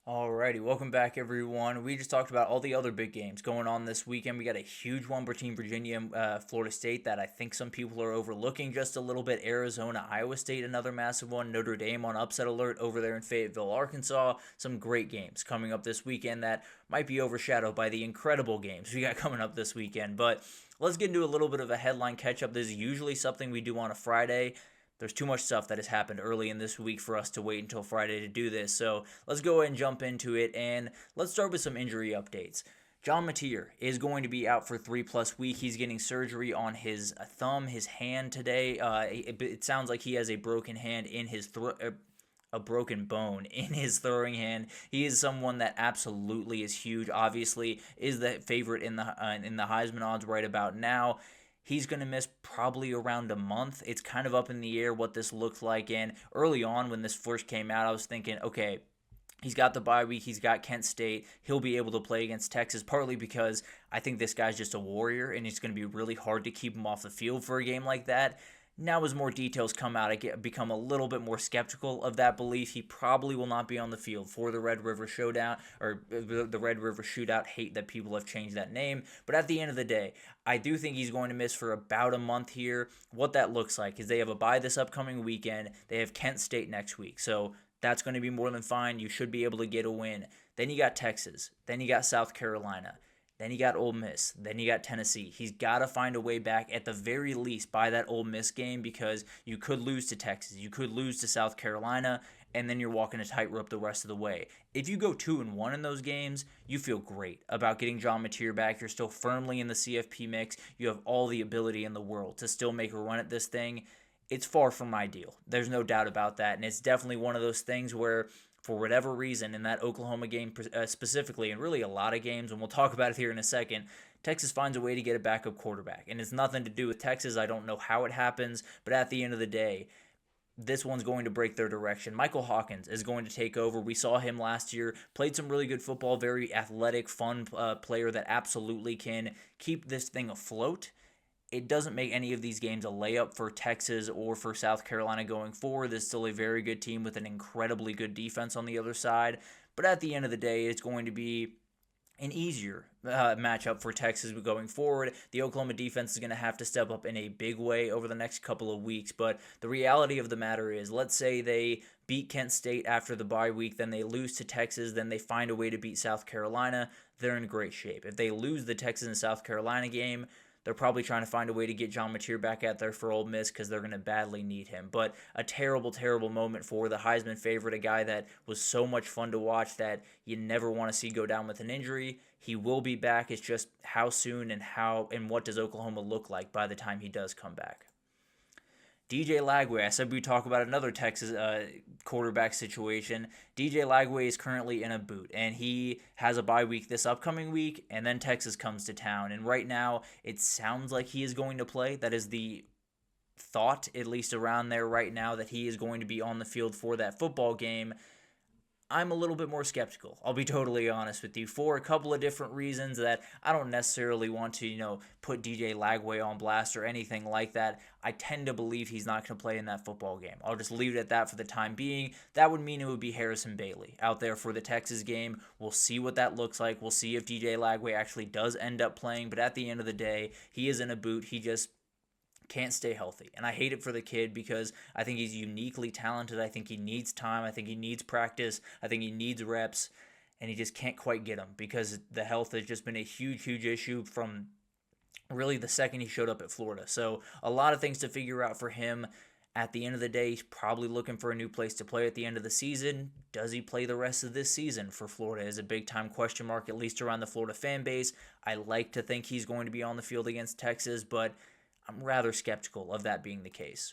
Alrighty, welcome back everyone. We just talked about all the other big games going on this weekend. We got a huge one between Virginia and Florida State that I think some people are overlooking just a little bit. Arizona, Iowa State, another massive one. Notre Dame on upset alert over there in Fayetteville, Arkansas. Some great games coming up this weekend that might be overshadowed by the incredible games we got coming up this weekend. But let's get into a little bit of a headline catch up. This is usually something we do on a Friday. There's too much stuff that has happened early in this week for us to wait until Friday to do this. So let's go ahead and jump into it, and let's start with some injury updates. John Mateer is going to be out for 3+ weeks. He's getting surgery on his thumb, his hand today. It sounds like he has a broken hand in his a broken bone in his throwing hand. He is someone that absolutely is huge. Obviously, is the favorite in the Heisman odds right about now. He's going to miss probably around a month. It's kind of up in the air what this looks like. And early on when this first came out, I was thinking, okay, he's got the bye week. He's got Kent State. He'll be able to play against Texas, partly because I think this guy's just a warrior, and it's going to be really hard to keep him off the field for a game like that. Now, as more details come out, I become a little bit more skeptical of that belief. He probably will not be on the field for the Red River Showdown, or the Red River Shootout. Hate that people have changed that name. But at the end of the day, I do think he's going to miss for about a month here. What that looks like is they have a bye this upcoming weekend. They have Kent State next week. So that's going to be more than fine. You should be able to get a win. Then you got Texas. Then you got South Carolina. Then you got Ole Miss. Then you got Tennessee. He's got to find a way back at the very least by that Ole Miss game, because you could lose to Texas. You could lose to South Carolina, and then you're walking a tightrope the rest of the way. If you go 2-1 in those games, you feel great about getting John Mateer back. You're still firmly in the CFP mix. You have all the ability in the world to still make a run at this thing. It's far from ideal. There's no doubt about that, and it's definitely one of those things where, for whatever reason, in that Oklahoma game specifically, and really a lot of games, and we'll talk about it here in a second, Texas finds a way to get a backup quarterback. And it's nothing to do with Texas. I don't know how it happens, but at the end of the day, this one's going to break their direction. Michael Hawkins is going to take over. We saw him last year, played some really good football, very athletic, fun player that absolutely can keep this thing afloat. It doesn't make any of these games a layup for Texas or for South Carolina going forward. There's still a very good team with an incredibly good defense on the other side. But at the end of the day, it's going to be an easier matchup for Texas going forward. The Oklahoma defense is going to have to step up in a big way over the next couple of weeks. But the reality of the matter is, let's say they beat Kent State after the bye week, then they lose to Texas, then they find a way to beat South Carolina, they're in great shape. If they lose the Texas and South Carolina game, they're probably trying to find a way to get John Mateer back out there for Ole Miss, because they're going to badly need him. But a terrible, terrible moment for the Heisman favorite, a guy that was so much fun to watch that you never want to see go down with an injury. He will be back. It's just how soon and what does Oklahoma look like by the time he does come back. DJ Lagway, I said we'd talk about another Texas quarterback situation. DJ Lagway is currently in a boot, and he has a bye week this upcoming week, and then Texas comes to town. And right now, it sounds like he is going to play. That is the thought, at least around there right now, that he is going to be on the field for that football game. I'm a little bit more skeptical. I'll be totally honest with you, for a couple of different reasons that I don't necessarily want to, put DJ Lagway on blast or anything like that. I tend to believe he's not going to play in that football game. I'll just leave it at that for the time being. That would mean it would be Harrison Bailey out there for the Texas game. We'll see what that looks like. We'll see if DJ Lagway actually does end up playing, but at the end of the day, he is in a boot. He just can't stay healthy. And I hate it for the kid, because I think he's uniquely talented. I think he needs time. I think he needs practice. I think he needs reps. And he just can't quite get them, because the health has just been a huge, huge issue from really the second he showed up at Florida. So a lot of things to figure out for him. At the end of the day, he's probably looking for a new place to play at the end of the season. Does he play the rest of this season for Florida is a big-time question mark, at least around the Florida fan base. I like to think he's going to be on the field against Texas, but I'm rather skeptical of that being the case.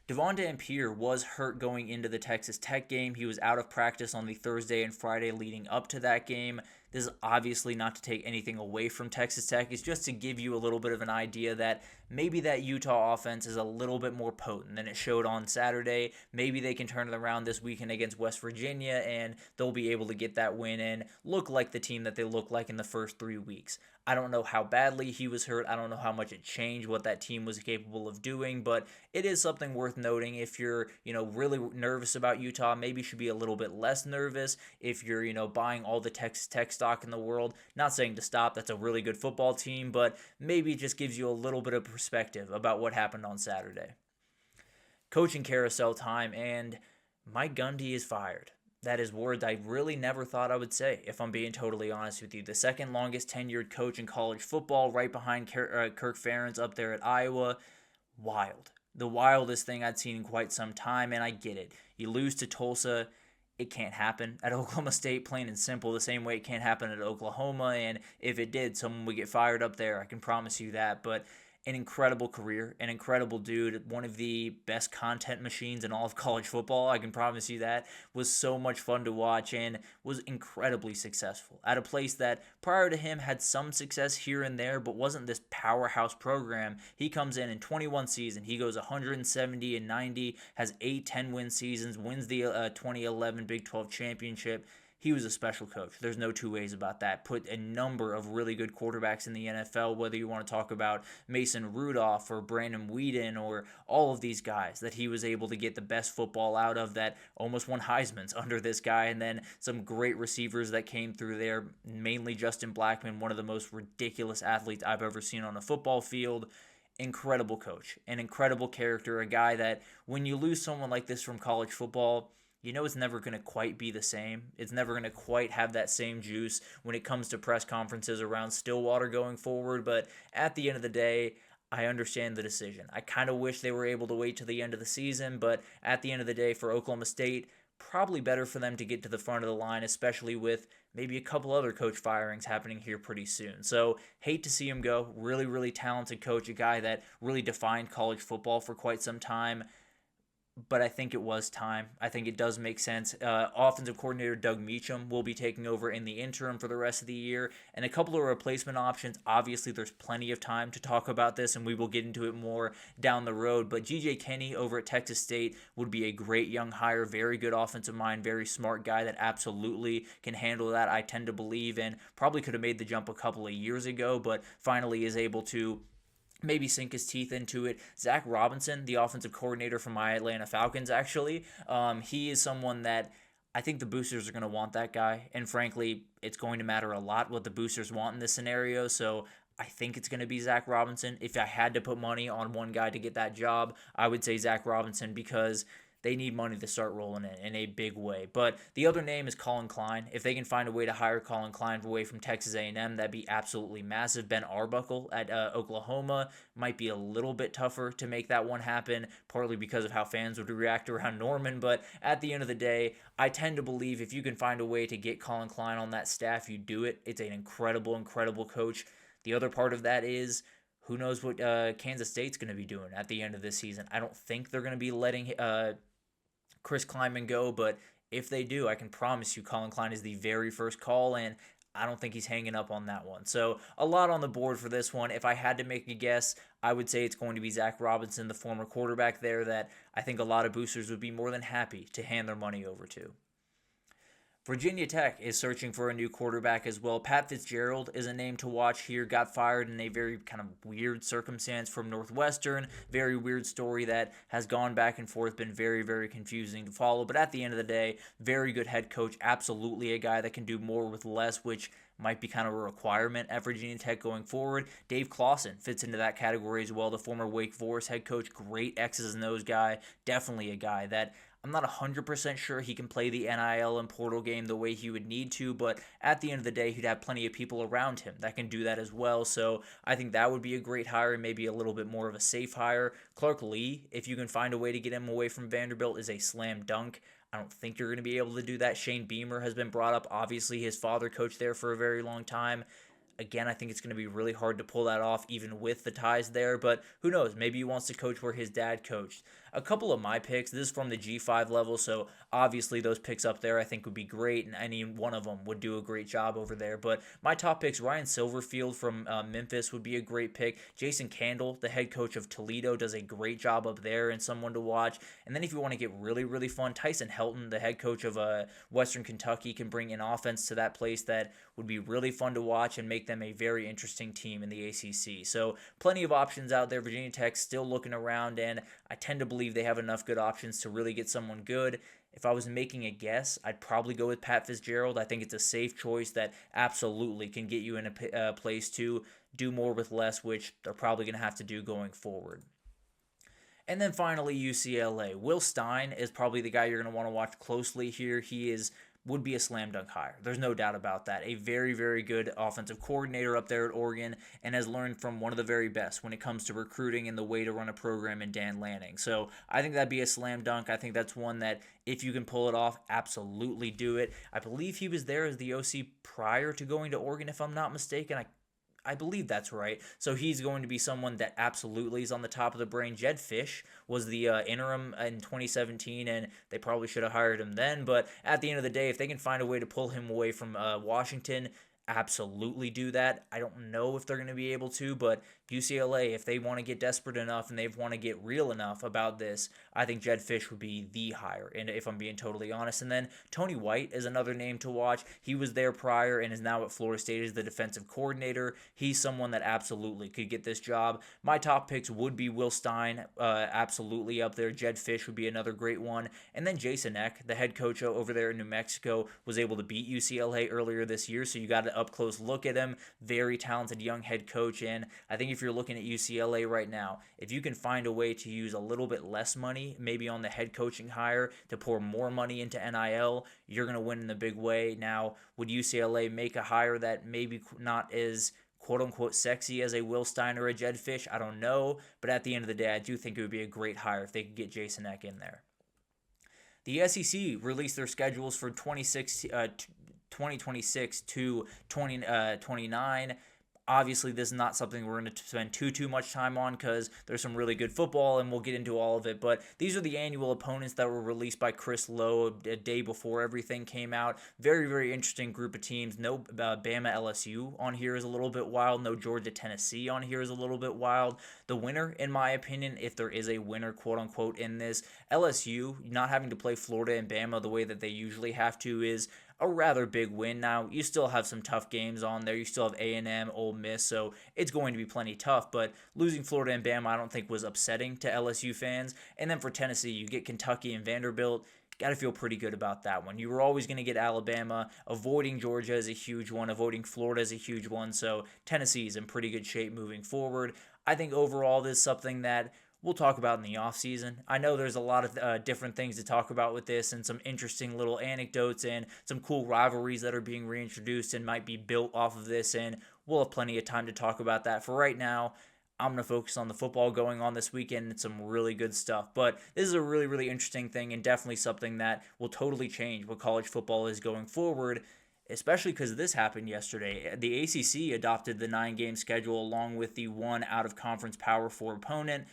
Devon Dampier was hurt going into the Texas Tech game. He was out of practice on the Thursday and Friday leading up to that game. This is obviously not to take anything away from Texas Tech. It's just to give you a little bit of an idea that maybe that Utah offense is a little bit more potent than it showed on Saturday. Maybe they can turn it around this weekend against West Virginia, and they'll be able to get that win and look like the team that they look like in the first 3 weeks. I don't know how badly he was hurt. I don't know how much it changed what that team was capable of doing, but it is something worth noting. If you're, really nervous about Utah, maybe you should be a little bit less nervous. If you're, buying all the Texas Tech stock in the world, not saying to stop, that's a really good football team, but maybe it just gives you a little bit of perspective about what happened on Saturday. Coaching carousel time, and Mike Gundy is fired. That is words I really never thought I would say, if I'm being totally honest with you. The second longest tenured coach in college football, right behind Kirk Ferentz up there at Iowa. Wild. The wildest thing I'd seen in quite some time, and I get it. You lose to Tulsa, it can't happen at Oklahoma State, plain and simple, the same way it can't happen at Oklahoma, and if it did, someone would get fired up there, I can promise you that, but an incredible career, an incredible dude, one of the best content machines in all of college football, I can promise you that. Was so much fun to watch and was incredibly successful at a place that prior to him had some success here and there, but wasn't this powerhouse program. He comes in 21 season, he goes 170-90, has 8 10-win seasons, wins the 2011 Big 12 championship. He was a special coach. There's no two ways about that. Put a number of really good quarterbacks in the NFL, whether you want to talk about Mason Rudolph or Brandon Weeden or all of these guys that he was able to get the best football out of, that almost won Heismans under this guy, and then some great receivers that came through there, mainly Justin Blackman, one of the most ridiculous athletes I've ever seen on a football field. Incredible coach, an incredible character, a guy that when you lose someone like this from college football, it's never going to quite be the same. It's never going to quite have that same juice when it comes to press conferences around Stillwater going forward. But at the end of the day, I understand the decision. I kind of wish they were able to wait to the end of the season, but at the end of the day for Oklahoma State, probably better for them to get to the front of the line, especially with maybe a couple other coach firings happening here pretty soon. So hate to see him go. Really, really talented coach, a guy that really defined college football for quite some time. But I think it was time. I think it does make sense. Offensive coordinator Doug Meacham will be taking over in the interim for the rest of the year. And a couple of replacement options. Obviously, there's plenty of time to talk about this, and we will get into it more down the road. But G.J. Kenney over at Texas State would be a great young hire. Very good offensive mind, very smart guy that absolutely can handle that, I tend to believe. And probably could have made the jump a couple of years ago, but finally is able to maybe sink his teeth into it. Zach Robinson, the offensive coordinator for my Atlanta Falcons, actually, he is someone that I think the boosters are going to want that guy. And frankly, it's going to matter a lot what the boosters want in this scenario. So I think it's going to be Zach Robinson. If I had to put money on one guy to get that job, I would say Zach Robinson, because they need money to start rolling in a big way. But the other name is Colin Klein. If they can find a way to hire Colin Klein away from Texas A&M, that'd be absolutely massive. Ben Arbuckle at Oklahoma might be a little bit tougher to make that one happen, partly because of how fans would react around Norman. But at the end of the day, I tend to believe if you can find a way to get Colin Klein on that staff, you do it. It's an incredible, incredible coach. The other part of that is, who knows what Kansas State's going to be doing at the end of this season. I don't think they're going to be letting Chris Klieman go, but if they do, I can promise you Colin Klein is the very first call, and I don't think he's hanging up on that one. So a lot on the board for this one. If I had to make a guess, I would say it's going to be Zach Robinson, the former quarterback there, that I think a lot of boosters would be more than happy to hand their money over to. Virginia Tech is searching for a new quarterback as well. Pat Fitzgerald is a name to watch here. Got fired in a very kind of weird circumstance from Northwestern. Very weird story that has gone back and forth, been very, very confusing to follow. But at the end of the day, very good head coach. Absolutely a guy that can do more with less, which might be kind of a requirement at Virginia Tech going forward. Dave Clawson fits into that category as well. The former Wake Forest head coach, great X's and O's guy. Definitely a guy that I'm not 100% sure he can play the NIL and portal game the way he would need to, but at the end of the day, he'd have plenty of people around him that can do that as well. So I think that would be a great hire and maybe a little bit more of a safe hire. Clark Lee, if you can find a way to get him away from Vanderbilt, is a slam dunk. I don't think you're going to be able to do that. Shane Beamer has been brought up. Obviously, his father coached there for a very long time. Again, I think it's going to be really hard to pull that off, even with the ties there. But who knows? Maybe he wants to coach where his dad coached. a couple of my picks, this is from the G5 level, so obviously those picks up there I think would be great, and any one of them would do a great job over there. But my top picks, Ryan Silverfield from Memphis would be a great pick. Jason Candle, the head coach of Toledo, does a great job up there and someone to watch. And then if you want to get really, really fun, Tyson Helton, the head coach of Western Kentucky, can bring an offense to that place that would be really fun to watch and make them a very interesting team in the ACC. So plenty of options out there. Virginia Tech still looking around, and I tend to believe they have enough good options to really get someone good. If I was making a guess, I'd probably go with Pat Fitzgerald. I think it's a safe choice that absolutely can get you in a place to do more with less, which they're probably going to have to do going forward. And then finally, UCLA. Will Stein is probably the guy you're going to want to watch closely here. He would be a slam dunk hire. There's no doubt about that. A very, very good offensive coordinator up there at Oregon, and has learned from one of the very best when it comes to recruiting and the way to run a program in Dan Lanning. So I think that'd be a slam dunk. I think that's one that if you can pull it off, absolutely do it. I believe he was there as the OC prior to going to Oregon, if I'm not mistaken. I believe that's right. So he's going to be someone that absolutely is on the top of the brain. Jed Fish was the interim in 2017, and they probably should have hired him then. But at the end of the day, if they can find a way to pull him away from Washington, absolutely do that. I don't know if they're going to be able to, but UCLA, if they want to get desperate enough and they want to get real enough about this, I think Jed Fish would be the hire, and if I'm being totally honest. And then Tony White is another name to watch. He was there prior and is now at Florida State as the defensive coordinator. He's someone that absolutely could get this job. My top picks would be Will Stein, absolutely up there. Jed Fish would be another great one. And then Jason Eck, the head coach over there in New Mexico, was able to beat UCLA earlier this year, so you got an up-close look at him. Very talented young head coach, and I think if you're looking at UCLA right now, if you can find a way to use a little bit less money, maybe on the head coaching hire, to pour more money into NIL, you're going to win in a big way. Now, would UCLA make a hire that maybe not as quote-unquote sexy as a Will Stein or a Jed Fish? I don't know, but at the end of the day, I do think it would be a great hire if they could get Jason Eck in there. The SEC released their schedules for 2026 to 2029. Obviously, this is not something we're going to spend too much time on because there's some really good football, and we'll get into all of it. But these are the annual opponents that were released by Chris Lowe a day before everything came out. Very, very interesting group of teams. No Bama LSU on here is a little bit wild. No Georgia Tennessee on here is a little bit wild. The winner, in my opinion, if there is a winner, quote-unquote, in this, LSU not having to play Florida and Bama the way that they usually have to is a rather big win. Now, you still have some tough games on there. You still have A&M, Ole Miss, so it's going to be plenty tough. But losing Florida and Bama, I don't think was upsetting to LSU fans. And then for Tennessee, you get Kentucky and Vanderbilt. Got to feel pretty good about that one. You were always going to get Alabama. Avoiding Georgia is a huge one. Avoiding Florida is a huge one. So Tennessee is in pretty good shape moving forward. I think overall this is something that we'll talk about in the offseason. I know there's a lot of different things to talk about with this, and some interesting little anecdotes and some cool rivalries that are being reintroduced and might be built off of this, and we'll have plenty of time to talk about that. For right now, I'm going to focus on the football going on this weekend and some really good stuff. But this is a really, really interesting thing, and definitely something that will totally change what college football is going forward, especially because this happened yesterday. The ACC adopted the 9-game schedule along with the one out-of-conference Power 4 opponent.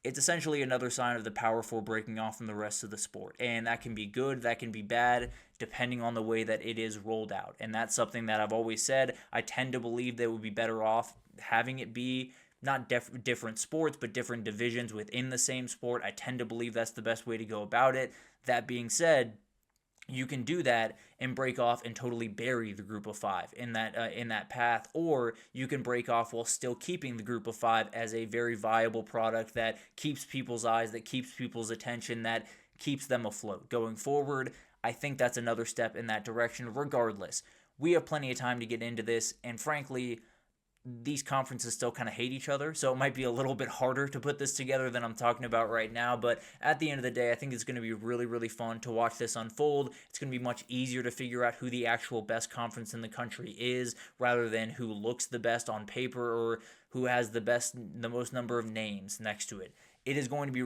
It's essentially another sign of the Power 4 breaking off from the rest of the sport. And that can be good, that can be bad, depending on the way that it is rolled out. And that's something that I've always said. I tend to believe they would be better off having it be not different sports, but different divisions within the same sport. I tend to believe that's the best way to go about it. That being said, you can do that and break off and totally bury the group of 5 in that path, or you can break off while still keeping the group of 5 as a very viable product that keeps people's eyes, that keeps people's attention, that keeps them afloat. Going forward, I think that's another step in that direction. Regardless, we have plenty of time to get into this, and frankly, these conferences still kind of hate each other, so it might be a little bit harder to put this together than I'm talking about right now. But at the end of the day, I think it's going to be really, really fun to watch this unfold. It's going to be much easier to figure out who the actual best conference in the country is, rather than who looks the best on paper or who has the most number of names next to it. It is going to be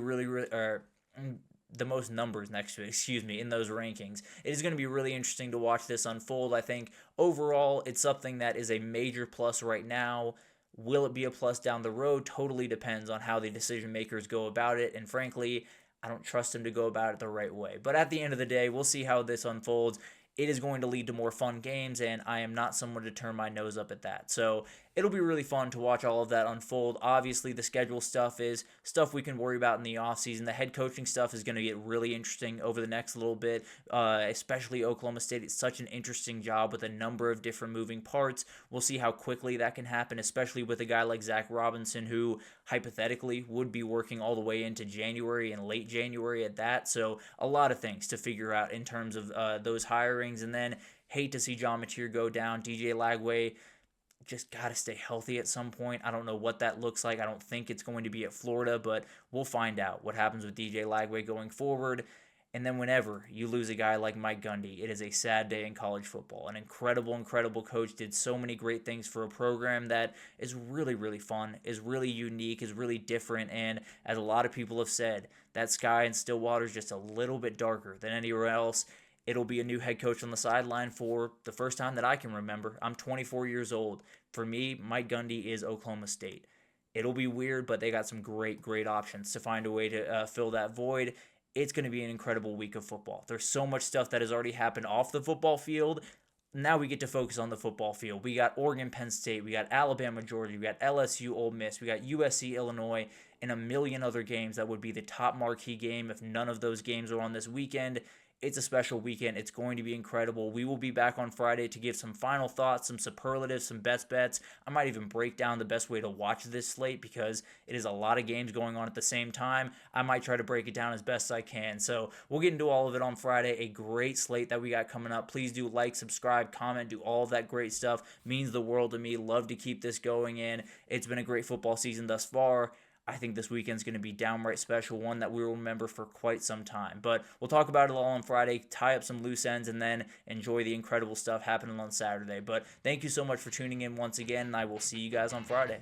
the most numbers next to it, in those rankings. It is going to be really interesting to watch this unfold. I think overall it's something that is a major plus right now. Will it be a plus down the road? Totally depends on how the decision makers go about it. And frankly, I don't trust him to go about it the right way. But at the end of the day, we'll see how this unfolds. It is going to lead to more fun games, and I am not someone to turn my nose up at that. So it'll be really fun to watch all of that unfold. Obviously, the schedule stuff is stuff we can worry about in the offseason. The head coaching stuff is going to get really interesting over the next little bit, especially Oklahoma State. It's such an interesting job with a number of different moving parts. We'll see how quickly that can happen, especially with a guy like Zach Robinson, who hypothetically would be working all the way into January and late January at that. So a lot of things to figure out in terms of those hirings. And then hate to see John Mateer go down. DJ Lagway just got to stay healthy at some point. I don't know what that looks like. I don't think it's going to be at Florida, but we'll find out what happens with DJ Lagway going forward. And then whenever you lose a guy like Mike Gundy, it is a sad day in college football. An incredible, incredible coach, did so many great things for a program that is really, really fun, is really unique, is really different. And as a lot of people have said, that sky in Stillwater is just a little bit darker than anywhere else. It'll be a new head coach on the sideline for the first time that I can remember. I'm 24 years old. For me, Mike Gundy is Oklahoma State. It'll be weird, but they got some great, great options to find a way to fill that void. It's going to be an incredible week of football. There's so much stuff that has already happened off the football field. Now we get to focus on the football field. We got Oregon, Penn State. We got Alabama, Georgia. We got LSU, Ole Miss. We got USC, Illinois, and a million other games that would be the top marquee game if none of those games are on this weekend. It's a special weekend. It's going to be incredible. We will be back on Friday to give some final thoughts, some superlatives, some best bets. I might even break down the best way to watch this slate because it is a lot of games going on at the same time. I might try to break it down as best I can. So we'll get into all of it on Friday. A great slate that we got coming up. Please do like, subscribe, comment, do all of that great stuff. Means the world to me. Love to keep this going in. It's been a great football season thus far. I think this weekend's going to be downright special, one that we will remember for quite some time. But we'll talk about it all on Friday, tie up some loose ends, and then enjoy the incredible stuff happening on Saturday. But thank you so much for tuning in once again, and I will see you guys on Friday.